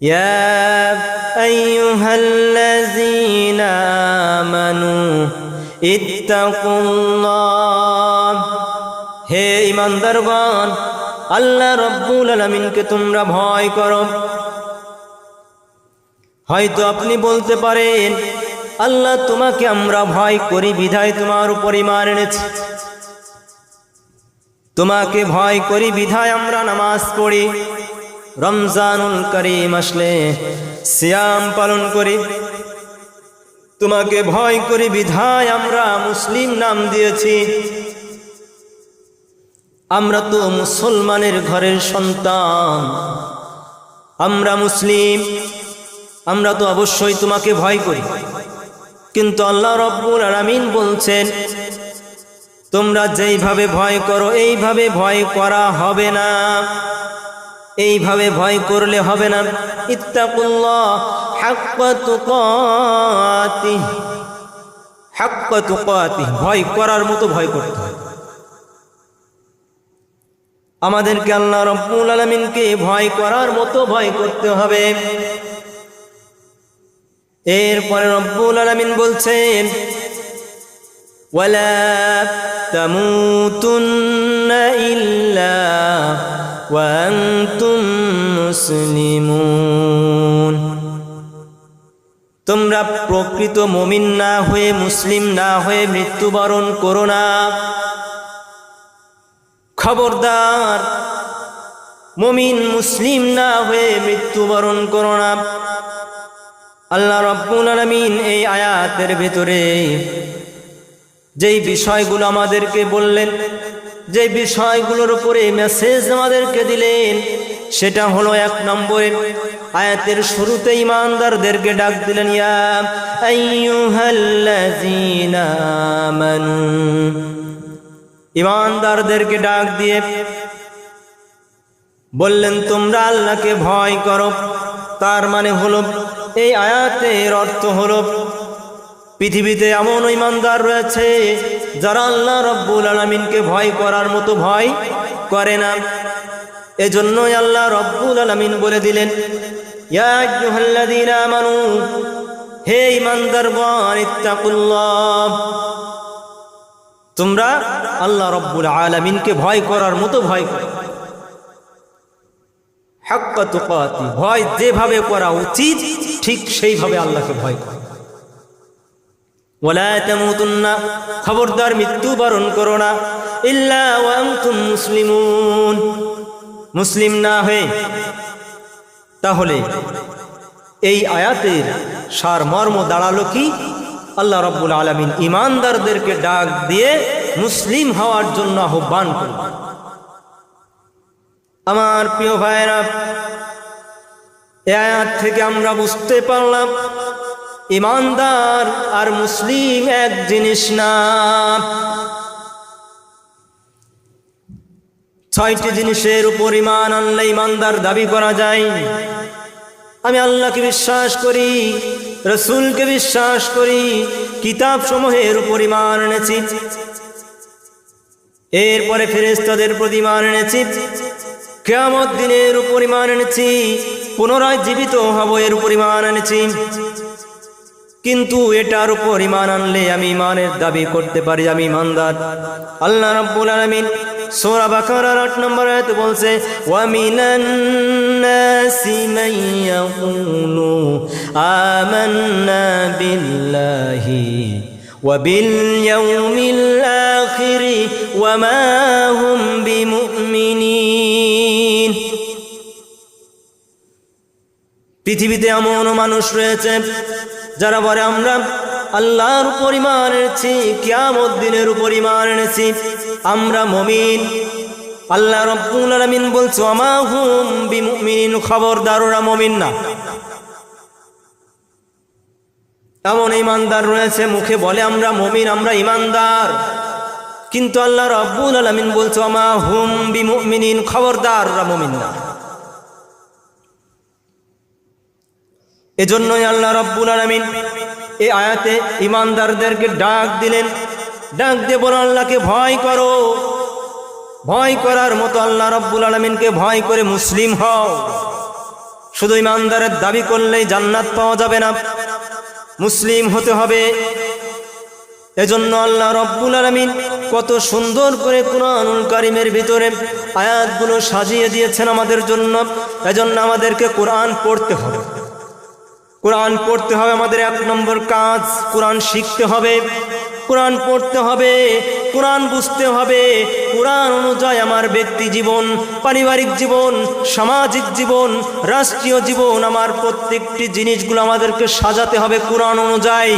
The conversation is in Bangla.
ইয়া আইয়ুহাল্লাযীনা আমানু ইত্তাকুল্লাহ, হে ঈমানদারগণ, আল্লাহ রাব্বুল আলামিনকে তোমরা ভয় করো। হয়তো আপনি বলতে পারেন, আল্লাহ তোমাকে আমরা ভয় করি বিধায় তোমার উপর ঈমান এনেছি, তোমাকে ভয় করি বিধায় আমরা নামাজ পড়ি, রমজানুল করিম আসলে সিয়াম পালন করি, তোমাকে ভয় করি বিধায় আমরা মুসলিম নাম দিয়েছি। আমরা তো মুসলমানের ঘরের সন্তান, আমরা মুসলিম, আমরা তো অবশ্যই তোমাকে ভয় করি। কিন্তু আল্লাহ রাব্বুল আলামিন বলছেন, তোমরা যেইভাবে ভয় করো এইভাবে ভয় করা হবে না, এইভাবে ভয় করলে হবে না। ইত্তাকুল্লাহ হাক্কা তুকাতিহ, হাক্কা তুকাতিহ, ভয় করার মতো ভয় করতে হয়। আমাদেরকে আল্লাহ রাব্বুল আলামিনকে ভয় করার মতো ভয় করতে হবে। এরপরে রব্বুল আলামিন বলছেন, ওয়ালা তামুতুন্না ইল্লা ওয়া আনতুম মুসলিমুন, তোমরা প্রকৃত মুমিন না হয়ে, মুসলিম না হয়ে মৃত্যুবরণ করো না। খবরদার, মুমিন মুসলিম না হয়ে মৃত্যুবরণ করো না। আল্লাহ রাব্বুল আলামিন এই আয়াতের ভেতরে যেই বিষয়গুলো আমাদেরকে বললেন, যে বিষয়গুলোর উপরে মেসেজ আমাদেরকে দিলেন, সেটা হলো 1 নম্বরে আয়াতের শুরুতে ঈমানদারদেরকে ডাক দিলেন, ইয়া আইয়ুহাল্লাযীনা আমানু, ঈমানদারদেরকে ডাক দিয়ে বললেন তোমরা আল্লাহকে ভয় করো। তার মানে হলো, এই আয়াতের অর্থ হলো, পৃথিবীতে এমন ঈমানদার রয়েছে যারা আল্লাহ রাব্বুল আলামিনকে ভয় করার মতো ভয় করে না। এজন্যই আল্লাহ রাব্বুল আলামিন বলে দিলেন, ইয়া আইয়ুহাল্লাযীনা আমানু, হে ঈমানদারগণ, ইত্তাকুল্লাহ, তোমরা আল্লাহ রাব্বুল আলামিনকে ভয় করার মতো ভয় করো। হাক্কা তুকাতি, ভয় যেভাবে করা উচিত ঠিক সেইভাবে আল্লাহকে ভয় করো। ওয়ালা তামুতুন্না, খবরদার মৃত্যুবরণ করো না, ইল্লা ওয়া আনতুম মুসলিমুন, মুসলিম না হয়ে। তাহলে এই আয়াতের সারমর্ম দাঁড়ালো কি? আল্লাহ রাব্বুল আলামিন ঈমানদারদেরকে ডাক দিয়ে মুসলিম হওয়ার জন্য আহ্বান করলেন। আমার প্রিয় ভাইরা, এই আয়াত থেকে আমরা বুঝতে পারলাম ঈমানদার আর মুসলিম এক জিনিস না। 6টি জিনিসের উপর ঈমান আনলে ঈমানদার দাবি করা যায়। আমি আল্লাহকে বিশ্বাস করি, রাসূলকে বিশ্বাস করি, কিতাব সমূহের উপর ঈমান এনেছি, এরপরে ফেরেশতাদের প্রতি ঈমান এনেছি, কিয়ামত দিনের উপর ঈমান এনেছি, পুনরায় জীবিত হব এর উপর ঈমান এনেছি। কিন্তু এটার উপর ঈমান আনলে আমি ঈমানের দাবি করতে পারি আমি ঈমানদার। আল্লাহ রাব্বুল আলামিন সূরা বাকারার 8 নম্বর আয়াতে বলছে, ওয়া মিনান নাসি মান ইয়াকুলু আমান্না বিল্লাহি ওয়া বিল ইয়াউমিল আখির ওয়া মা হুম বিমুমিনিন। পৃথিবীতে এমন মানুষ রয়েছে যারা বলে আমরা আল্লাহর উপর ঈমান এনেছি, কিয়ামত দিনের উপর ঈমান এনেছি, আমরা মুমিন। আল্লাহ রাব্বুল আলামিন বলছে, ওয়া মা হুম বিমুমিনিন, খবরদার ওরা মুমিন না। এমন ঈমানদার রয়েছে মুখে বলে আমরা মুমিন, আমরা ঈমানদার, কিন্তু আল্লাহ রাব্বুল আলামিন বলছে, ওয়া মা হুম বিমুমিনিন, খবরদার ওরা মুমিন না। এজন্যই আল্লাহ রাব্বুল আলামিন এই আয়াতে ঈমানদারদেরকে ডাক দিলেন, ডাক দিয়ে বলো আল্লাহকে ভয় করো। ভয় করার মতো আল্লাহ রাব্বুল আলামিনকে ভয় করে মুসলিম হও। শুধু ইমানদারের দাবি করলেই জান্নাত পাওয়া যাবে না, মুসলিম হতে হবে। এজন্য আল্লাহ রব্বুল আলামিন কত সুন্দর করে কুরআনুল কারীমের ভিতরে আয়াতগুলো সাজিয়ে দিয়েছেন আমাদের জন্য। এজন্য আমাদেরকে কোরআন পড়তে হবে। কোরআন পড়তে হবে আমাদের 1 নম্বর কাজ। কোরআন শিখতে হবে, কোরআন পড়তে হবে, কোরআন বুঝতে হবে। কোরআন অনুযায়ী আমার ব্যক্তি জীবন, পারিবারিক জীবন, সামাজিক জীবন, রাষ্ট্রীয় জীবন, আমার প্রত্যেকটি জিনিসগুলো আমাদেরকে সাজাতে হবে কোরআন অনুযায়ী।